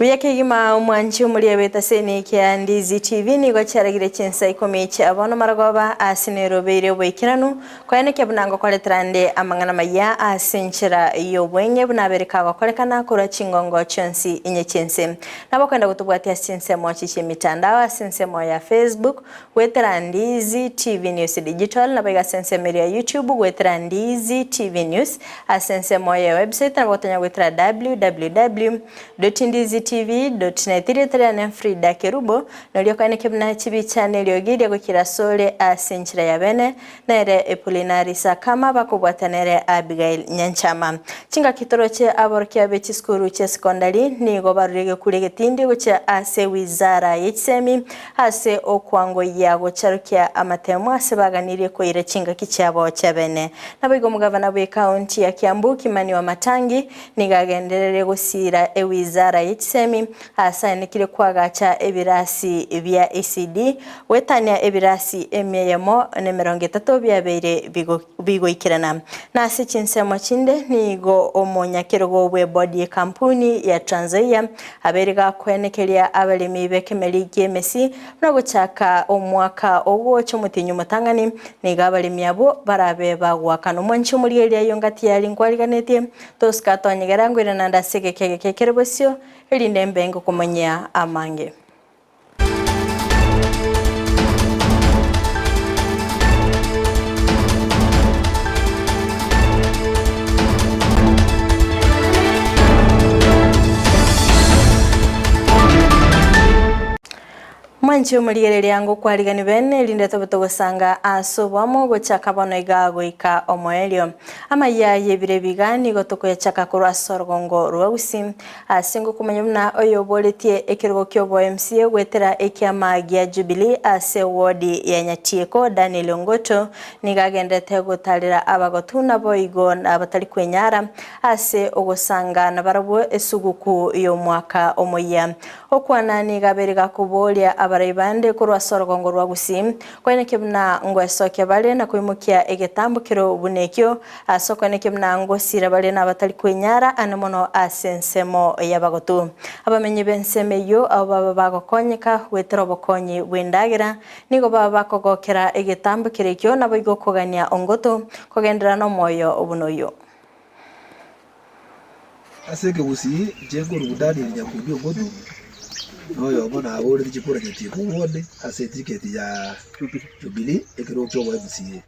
Buyake gima umwanchi umulia beta seni kia Ndizi TV ni gocharagira Chinsa Ikomi cha abono maragoba asinero beire wekiranu kwa ene kebunango koletrande amangana maya asinchira iyo bwenye bunabereka bakolekana kura chingongo chonsi inye Chinsa nabo kwenda kutubwatia Chinsa mochiche mitandao Chinsa ya Facebook wetera Ndizi TV News Digital na bega Chinsa ya YouTube wetera Ndizi TV News Chinsa ya website na botanya wetera www.ndizitv.net na Fridah Kerubo nolio kane kebna chibi channel yogiri gukira sole asinchira ya bene nere epulinari sakama bakubwatanere Abigail Nyanchama chinga kitoroche aborkia bechi skuru che secondary ni gobarurege kurege tindi gucha ase wizara yitsemi ase okwango yago charukia amatemo asebaganire ko ire chinga kichabo cha bene nabigo mugavana bwe county ya Kiambu Kimani wa Matangi nigagenderere gusira wizara yitsemi asane kire kwagacha ebirasi bya ECD wetanya ebirasi emyemo ne 30 byabeire bigoikirana nase Chinsa chinde nigo omonya Kerubo bwe body kampuni ya Tanzania aberega kwenekelia abalimi bekemeli gemesi no guchaka omwaka ogwo cyumutinyu mutangani niga abalimi abo barabe bagwakana umunchi muri elia yongati yali ngwaliganete toskatonyegera ngwira nanda segekeke Kerubo elinde mbengo kumanya amange Manchi umuriyere yango kwaligani bene linde toboto sanga asobamo gochaka bono igago ika omoelio Amayia yebire bigani gotoko yachaka kurwa sorgongo rwausi asingo kumanyumna oyo boletie Kerubo kyobo MCA gwetera ekyamagia Jubilee ase wodi ya Nyatieko Daniel Ngoto nigagendete gutalira abagotuna boigo abatali kwenyara ase ogosanga nabarabo esuguku yo mwaka omoya okwana nigaberega kubolia abaribande kurwa sorgongo rwa Gusii kwene kebna ngwesoke bale na kwimukia egetambukiro bunekyo asokone kebna ngosira bale na batali kwenyara anemono asensemo yabagotu abamenye bensemeyo abo bagokonyeka wetero bokonyi wendagira nigo bakogokera egetambukiro kyo nabigo kogania ongoto kogendera no moyo obunoyo aseke Gusii jengo rudani nyakumbio ngoto noyo mbona abore dikura Nyatieko wode ase ticket ya Jubilee Kerubo kyobo MCA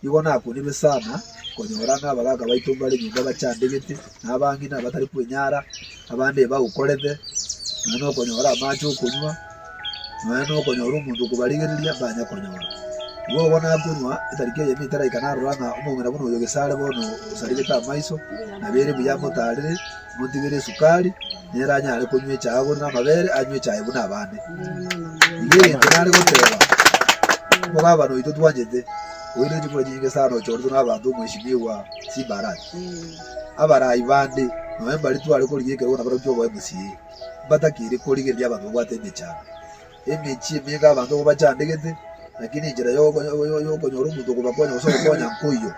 yibona ko nibe sana konyoranga abagaga baitumbale nyinga bacandegete nabangi nabatari kwenyara abande bawukorete nano konyora amacho kunywa nano konyora umuntu kubaligeria banya konyora bo bona kunwa itarike ye mitara ikanaruranga umongera buno yogesale bono usarigeta maiso nabere buyamotare mutigere sukari neranya ari kunywe cyabo n'amabere anywe cyaye buna abande iye ntanari goteba bo babano ito twageze wene jikura jinge sano cyordo n'abantu mwishimiwa sibarati abarayi bande noemba litu ari kuri yeke bona barabyo bo MCA batakire kuri ge by'abantu batende cyane emichi mega abantu bacandegete lakini jira yo konyora umuntu kubakonya usokonya nkuyo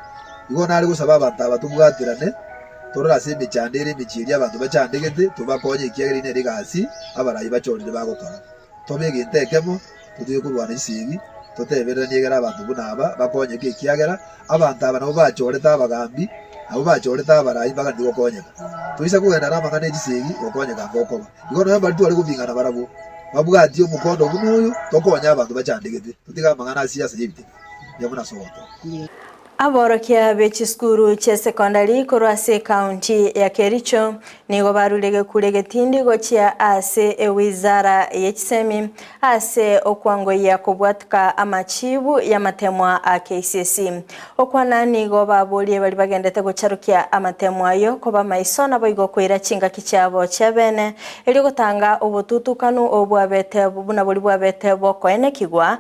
igo nari gusaba abantu abatubwatirane torora sembe cyandere mikiri abantu bacandegete tubakonye ikiyagiri neri gasi abarayi bacorire bagokora tobege ntekemo tutuye kurwana isibi totebera nigera abantu bunaba bakonye ikiyagera abantu abana bacoreta abagambi abo bacoreta abarayi bagandi gokonyeka tuyisa kugenda ramagane gisigi gokonyeka ngokoba igo no bari twari kuvingana barabo babwati umukondo bunuyo tokonya abantu bacandegete tutiga mangana siasa yibite yabona sohoto aborokia bechi skuru che secondary kurwase county ya Kericho nigo barulege kurege tindi gochia ase wizara yechsemi ase okwango ya kubwatuka amachibu ya matemwa a KCC okwana nigo babolie bali bagendete gocharukia amatemwa yo koba maisona boigo kwira chinga kichabo chabene eli gotanga obututukanu obwabete buna boli bwabete bokoene kigwa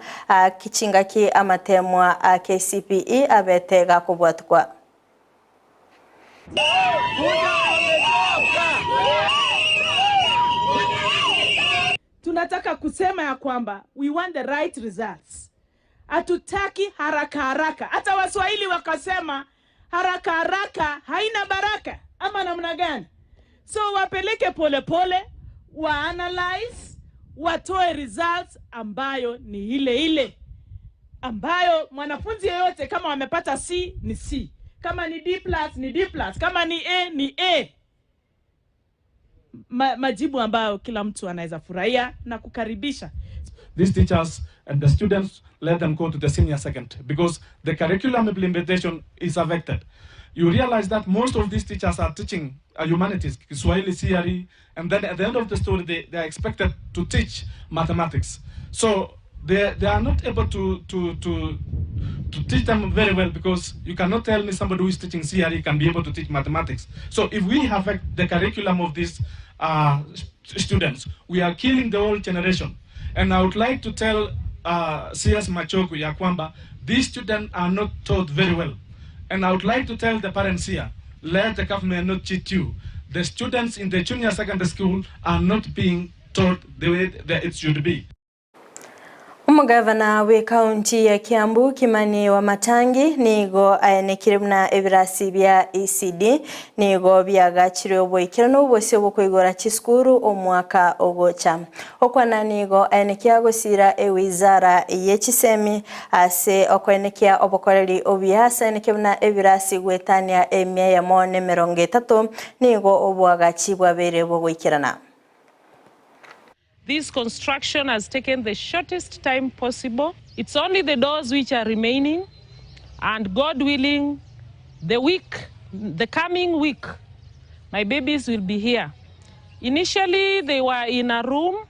kichinga ki amatemwa a KCPE abete tega kubwatukwa tunataka kusema ya kwamba we want the right results. Hatutaki haraka haraka. Hata Waswahili wakasema haraka haraka haina baraka, ama namna gani? So wapeleke pole pole, wa-analyze, watoe results ambayo ni ile. Ambayo mwanafunzi yoyote kama wamepata C ni C. Kama ni D+ ni D+. Kama ni A ni A. Majibu ambayo kila mtu anaweza furahia na kukaribisha. These teachers and the students, let them go to the senior second because the curriculum implementation is affected. You realize that most of these teachers are teaching humanities, Kiswahili, CRE, and then at the end of the story, they are expected to teach mathematics. So they are not able to teach them very well because you cannot tell me somebody who is teaching CRE can be able to teach mathematics. So if we affect the curriculum of these students, we are killing the whole generation. And I would like to tell CS Machoku ya kwamba these students are not taught very well. And I would like to tell the parents here, let the government not cheat you. The students in the junior secondary school are not being taught the way that it should be. Umugavana we county ya Kiambu Kimani wa Matangi nigo ayanekiribna ebirasi bya ECD nigo byagachire obwikirano bwose bukwigora kiskuru omwaka ogocha okwana nigo ayanekya gosira ewizara yekisemi ase okwenekya obokoreri obyasa ayanekibna ebirasi gwetania emya ya 130 nigo obwagachi bwabere bwikirana. This construction has taken the shortest time possible. It's only the doors which are remaining, and God willing, the coming week, my babies will be here. Initially, they were in a room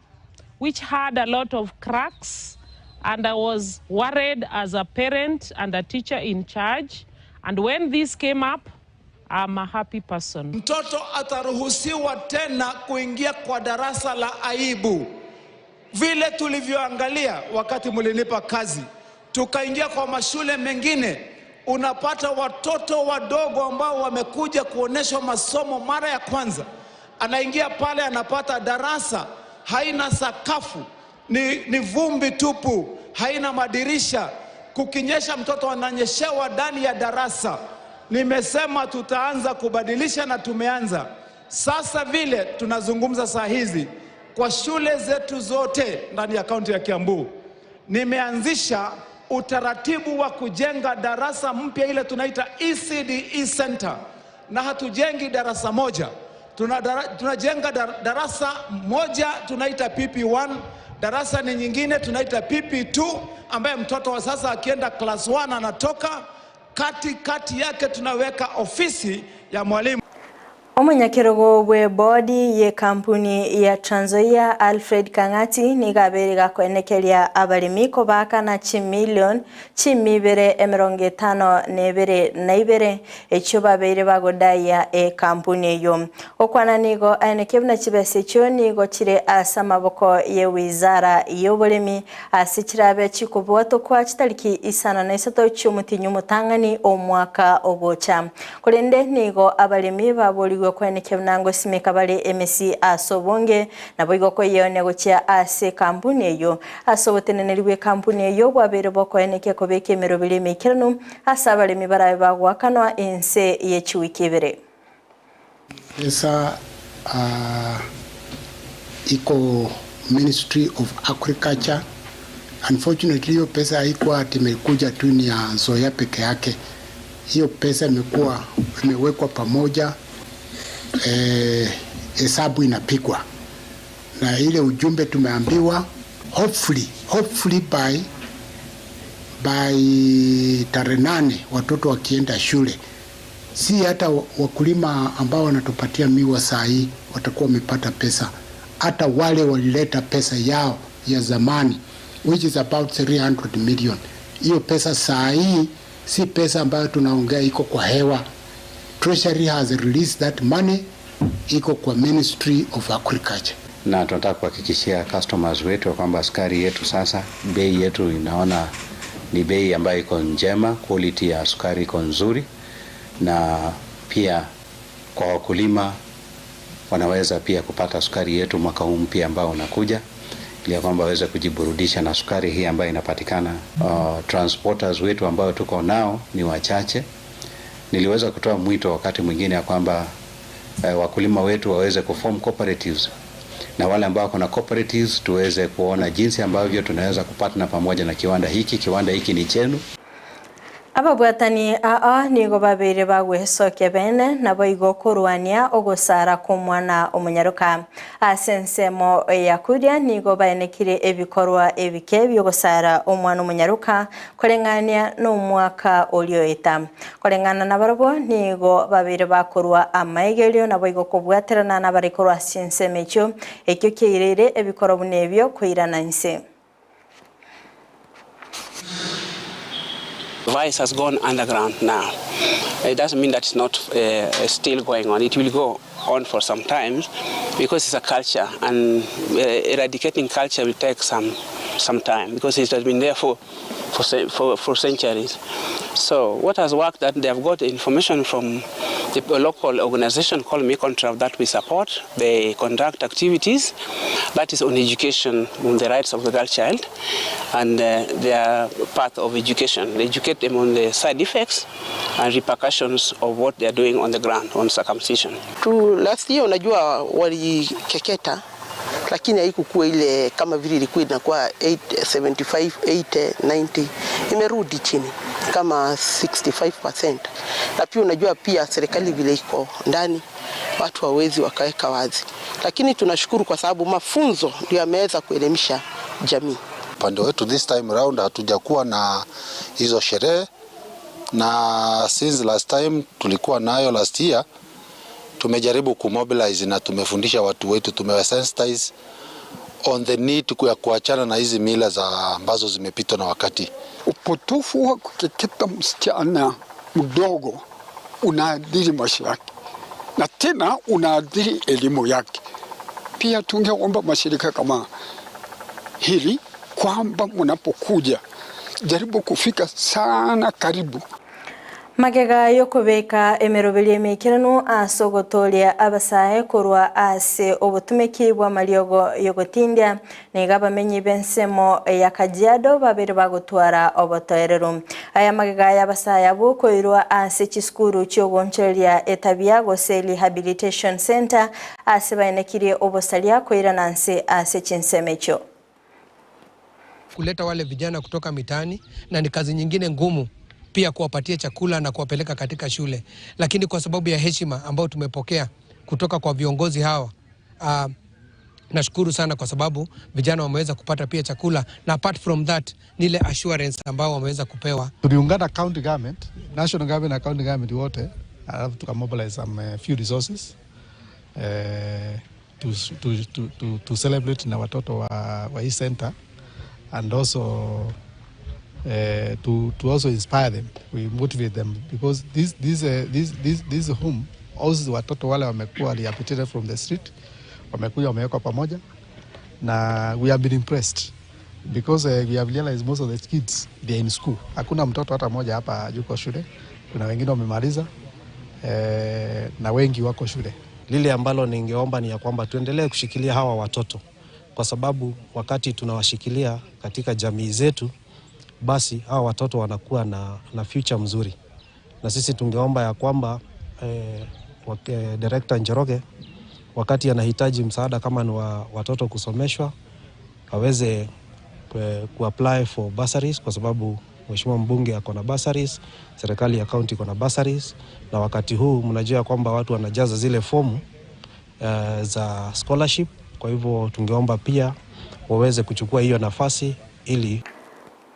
which had a lot of cracks, and I was worried as a parent and a teacher in charge. And when this came up, I'm a happy person. Mtoto ataruhusiwa tena kuingia kwa darasa la aibu. Vile tulivyoangalia wakati mulinipa kazi, tukaingia kwa mashule mengine, unapata watoto wadogo ambao wamekuja kuoneshwa masomo mara ya kwanza. Anaingia pale anapata darasa, haina sakafu, ni vumbi tupu, haina madirisha. Kukinyesha mtoto ananyeshewa ndani ya darasa. Nimesema tutaanza kubadilisha na tumeanza. Sasa vile tunazungumza saa hizi kwa shule zetu zote ndani ya kaunti ya Kiambu, nimeanzisha utaratibu wa kujenga darasa mpya ile tunaita ECD Center. Na hatujengi darasa moja. Tunajenga darasa moja tunaita PP1, darasa ni nyingine tunaita PP2 ambaye mtoto wa sasa akienda class 1 anatoka. Kati yake tunaweka ofisi ya mwalimu. Omunyakirogo bwe body ye kampuni ya Transoia Alfred Kangati nigabere gakwenekeria abalimi ko bakana $1,000,000 52 ekyo babere bagodaya e kampuni yo okwana nigo anekebna kibese kyo nigo kire asamaboko ye wizara y'obulimi asikirabe kikubwato kwa kitaliki isana na isato cy'umutinyu mutangani omwaka ogocha kulende nigo abalimi babuli kwenekebna ngo simeka bali MC asobonge nabo igoko yone gocha ase kampuni yo asoboteneneriwe kampuni yo bwabere bokweneke ko bekemero bilimi kirano asabale mibarabe bagwakanwa ense yechiwikibere esa iko Ministry of Agriculture. Unfortunately hiyo pesa haikuwa imekuja tu ni ya Nzoia peke yake. Hiyo pesa imewekwa pamoja, hesabu inapigwa na ile ujumbe tumeambiwa hopefully by tarehe 8 watoto wakienda shule, si hata wakulima ambao wanatupatia miwa saa hii watakuwa wamepata pesa, hata wale walileta pesa yao ya zamani which is about 300 million. Hiyo pesa saa hii si pesa ambayo tunaongea iko kwa hewa. Treasury has released that money, iko kwa Ministry of Agriculture. Na tunataka kuhakikishia customers wetu kwamba sukari yetu sasa bei yetu inaona ni bei ambayo iko njema, quality ya sukari iko nzuri, na pia kwa wakulima wanaweza pia kupata sukari yetu mwaka huu mpya ambao unakuja, ili kwamba waweze kujiburudisha na sukari hii ambayo inapatikana. Transporters wetu ambao tuko nao ni wachache. Niliweza kutoa mwito wakati mwingine ya kwamba wakulima wetu waweze kuform cooperatives, na wale ambao kuna cooperatives tuweze kuona jinsi ambavyo tunaweza kupatana pamoja na kiwanda hiki ni chenu. Ababwatani nigo babiri bagwesoke bene nabo igokurwania ogosara kumwana omunyaruka asensemo yakuria nigo baenekire ebikorwa ebike byogosara omwana omunyaruka kolengania no mwaka olioeta kolengana nabarabo nigo babiri bakorwa amaegelio nabo igokobwaterana nabarikorwa sinsemecho ekyo kirere ebikoro bunebyo kuirananse. Vice has gone underground now. It doesn't mean that it's not still going on. It will go on for some time because it's a culture, and eradicating culture will take some time because it has been there for centuries. So what has worked, that they have got information from the local organization called Micontrav that we support. They conduct activities that is on education on the rights of the girl child, and they are part of education. They educate them on the side effects and repercussions of what they are doing on the ground on circumcision. Last year unajua walikeketa, lakini haikuwa ile kama vile ilikuwa inakuwa 75, 80, 90, imerudi chini kama 65%. Na pia unajua pia serikali vile iko ndani watu hawezi wakaweka wazi, lakini tunashukuru kwa sababu mafunzo ndio yameweza kuelimisha jamii. Upande wetu this time around hatujakuwa na hizo sherehe, na since last time tulikuwa nayo last year, tumejaribu kumobilize na tumefundisha watu wetu, tumewasensitize on the need ya kuachana na hizi mila za ambazo zimepitwa na wakati. Upotofu wa kukeketa msichana mdogo unaadhiri maisha yake na tena unaadhiri elimu yake. Pia tungeomba mashirika kama hili kwamba mnapokuja jaribu kufika sana karibu. Magega yokubeka emerobeli emekirano asogotolia abasae kurwa ase obutumiki bwa maliogo yogotindia nigaba menyi bensemo ya Kajiado babiri bagutwara obotoerero. Aya magega y'abasae abukoirwa ase chiskuru cyobonchelia etabia Gusii Rehabilitation Center ase baenekire obosalia koirananse ase chinsemecho. Kuleta wale vijana kutoka mitaani na ni kazi nyingine ngumu, pia kuwapatia chakula na kuwapeleka katika shule, lakini kwa sababu ya heshima ambayo tumepokea kutoka kwa viongozi hawa, nashukuru sana kwa sababu vijana wameweza kupata pia chakula, na apart from that nile assurance ambao wameweza kupewa. Tuliungana county government, national government na county government wote, alafu tukamobilize some few resources to celebrate na watoto wa hii center, and also to also inspire them, we motivate them, because this home also watoto wale wamekuwa rehabilitated from the street, wamekuja wamewekwa pamoja, na we have been impressed because we have realized most of the kids they are in school. Hakuna mtoto hata mmoja hapa yuko shule, kuna wengine wamemaliza na wengi wako shule. Lile ambalo ningeomba ni ya kwamba tuendelee kushikilia hawa watoto, kwa sababu wakati tunawashikilia katika jamii zetu, basi hawa watoto wanakuwa na future mzuri. Na sisi tungeomba ya kwamba Director Njoroge wakati anahitaji msaada kama ni watoto kusomeshwa, aweze kuapply for bursaries, kwa sababu mheshimiwa mbunge ako na bursaries, serikali ya county iko na bursaries, na wakati huu mnajua kwamba watu wanajaza zile fomu za scholarship. Kwa hivyo tungeomba pia waweze kuchukua hiyo nafasi ili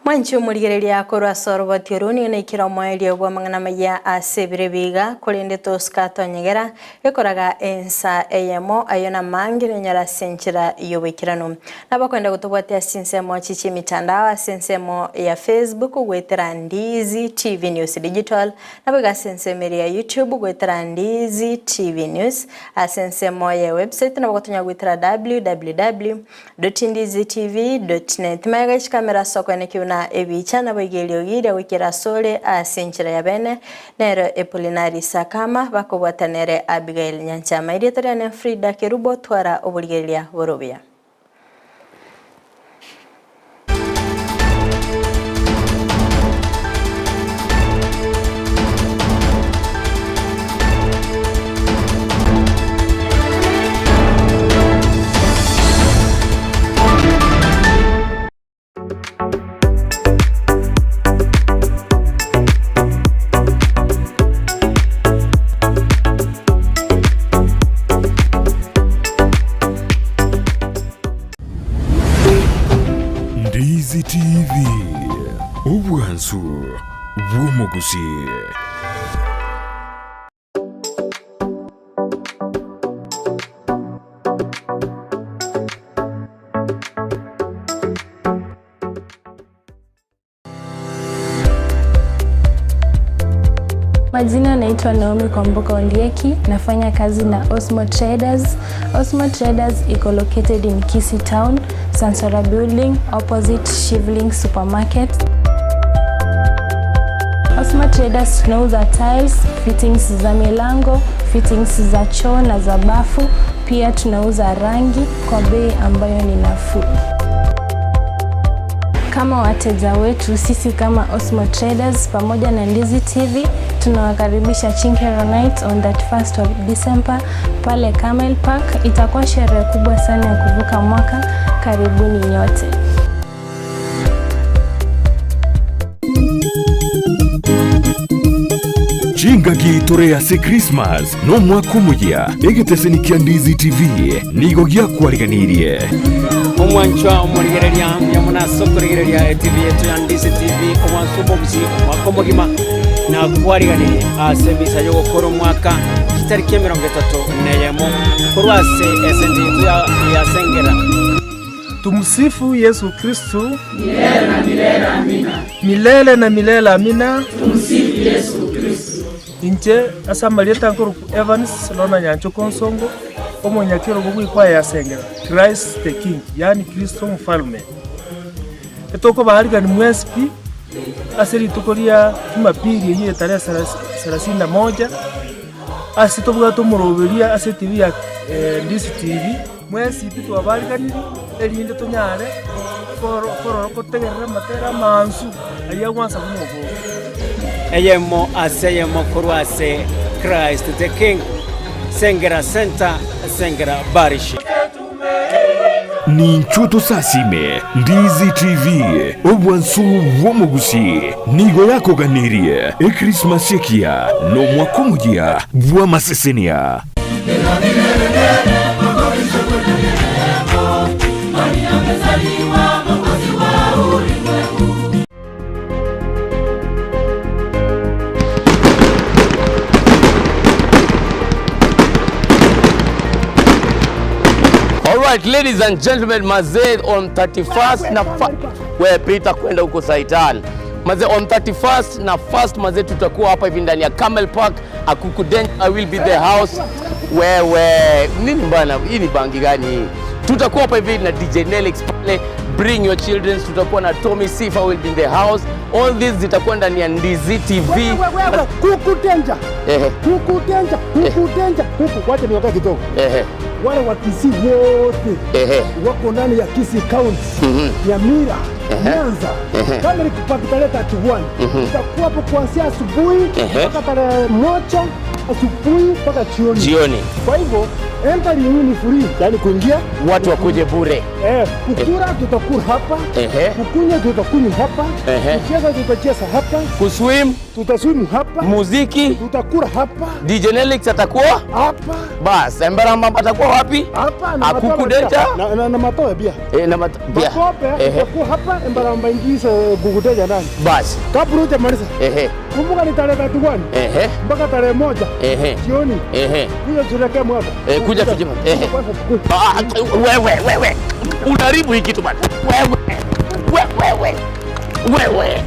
Mwanchu murigereria korwa sorbo tiruni na ikira mwaili obwa mangana ya asebire biga kulinde toskato nyegera ekoraga ensa eyemo ayona mangire nyara senchira yobekirano nabakwenda gutubwatia sinsemo chichi mitandao sinsemo ya Facebook gwetera Ndizi TV News Digital nabaga sinsemo ya YouTube gwetera Ndizi TV News asensemo ya website nabagotonya gwetera www.ndizitv.net maga kamera soko nekiuna ebichana bagelio gire wikira sole asinchira ya bene nero epulinari sakama bakobwatanere Abigail Nyanchama irietara ne Fridah Kerubo twara obuligelia borobia. Obwansu Gusii. Majina naitwa Naomi Kwamboka Ondieki, nafanya kazi na Osmo Traders. Osmo Traders iko located in Kisii town, Sansara building opposite Shivling supermarket. Osmo Traders tunauza tiles, fittings za milango, fittings za choo na za bafu, pia tunauza rangi kwa bei ambayo ni nafuu. Kama wateja wetu, sisi kama Osmo Traders pamoja na Ndizi TV tunawakaribisha Chinkero Night on that 1st of December pale Camel Park. Itakuwa sherehe kubwa sana ya kuvuka mwaka. Karibuni nyote. Chingagi tore ase Christmas no mwaka muya egeteseni kia Ndizi TV nigo gya kwariganirie omwanchwa omurigereria ya munasokurigereria TV yetu ya Ndizi TV omwansubo Gusii mwaka mugima na kwariganirie ase bisa yo gukora mwaka kitariki 31 kurwase SND ya Sengera. Tumsifu Yesu Kristo. Milele na milele amina. Milele na milele amina. Tumsifu Yesu Kristo. Inche asa Marieta Nkuru Evans lona nyancho konsongo omonya Kerubo kwa ya Sengera. Christ the King, yani Kristo mfalme. Etoko bahariga ni mwespi asiri tukoria Jumapili yenye tarehe 31 asitobuga tumuroberia ase TV ya Ndizi TV mwesi pitu abariganiri erinde tunyare koro kotegerera matera mansu aya gwansa kumugo eyemo aseyemo kurwase Christ the King Sengera Center Sengera Barish ni nchuto sasime Ndizi TV Obwansu Gusii nigo yako ganirie Christmas yekia no mwaka muya bwa masesenia. Alright, ladies and gentlemen, mazee on 31st na wewe pita kwenda huko Saitan. Mazee on 31st na 1st mazee tutakuwa hapa hivi ndani ya Camel Park. Akukuden I will be the house. Wewe nini bana, hii ni bangi gani hii? Tutakuwa hapa hivi na DJ Nelix pale, bring your children. Tutakuwa na Tommy Sifa will be in the house. All this zitakuwa ndani ya Ndizi TV. Kukutenja. Kukutenja. Wacha niongee kidogo. Wale wa Kisii wote wako ndani ya Kisii Counties, Nyamira, Nyanza. Kama ni kipakitaleta kiwani, tutakuwa hapo kuanzia asubuhi mpaka tarehe 1 asubuhi mpaka jioni. Kwa hivyo entry ni free, yani kuingia watu wakuje bure. Kukura tutakura hapa, kukunya tutakunywa hapa, kucheza tutacheza hapa, kuswim tutaswim hapa, muziki tutakura hapa, DJ Nelix atakuwa hapa. Bas, Embaramba atakuwa wapi? Hapa na Akukudeja na matoe bia. Na matoe. Tutakuwa hapa Embaramba ingiza Gugudeja ndani. Bas. Kabla hujamaliza. Kumbuka ni tarehe 31. Mpaka tarehe 1. Jioni. Kuja tuelekee mwaka. Kuja tujima. Wewe. Unaharibu hiki kitu bana. Wewe.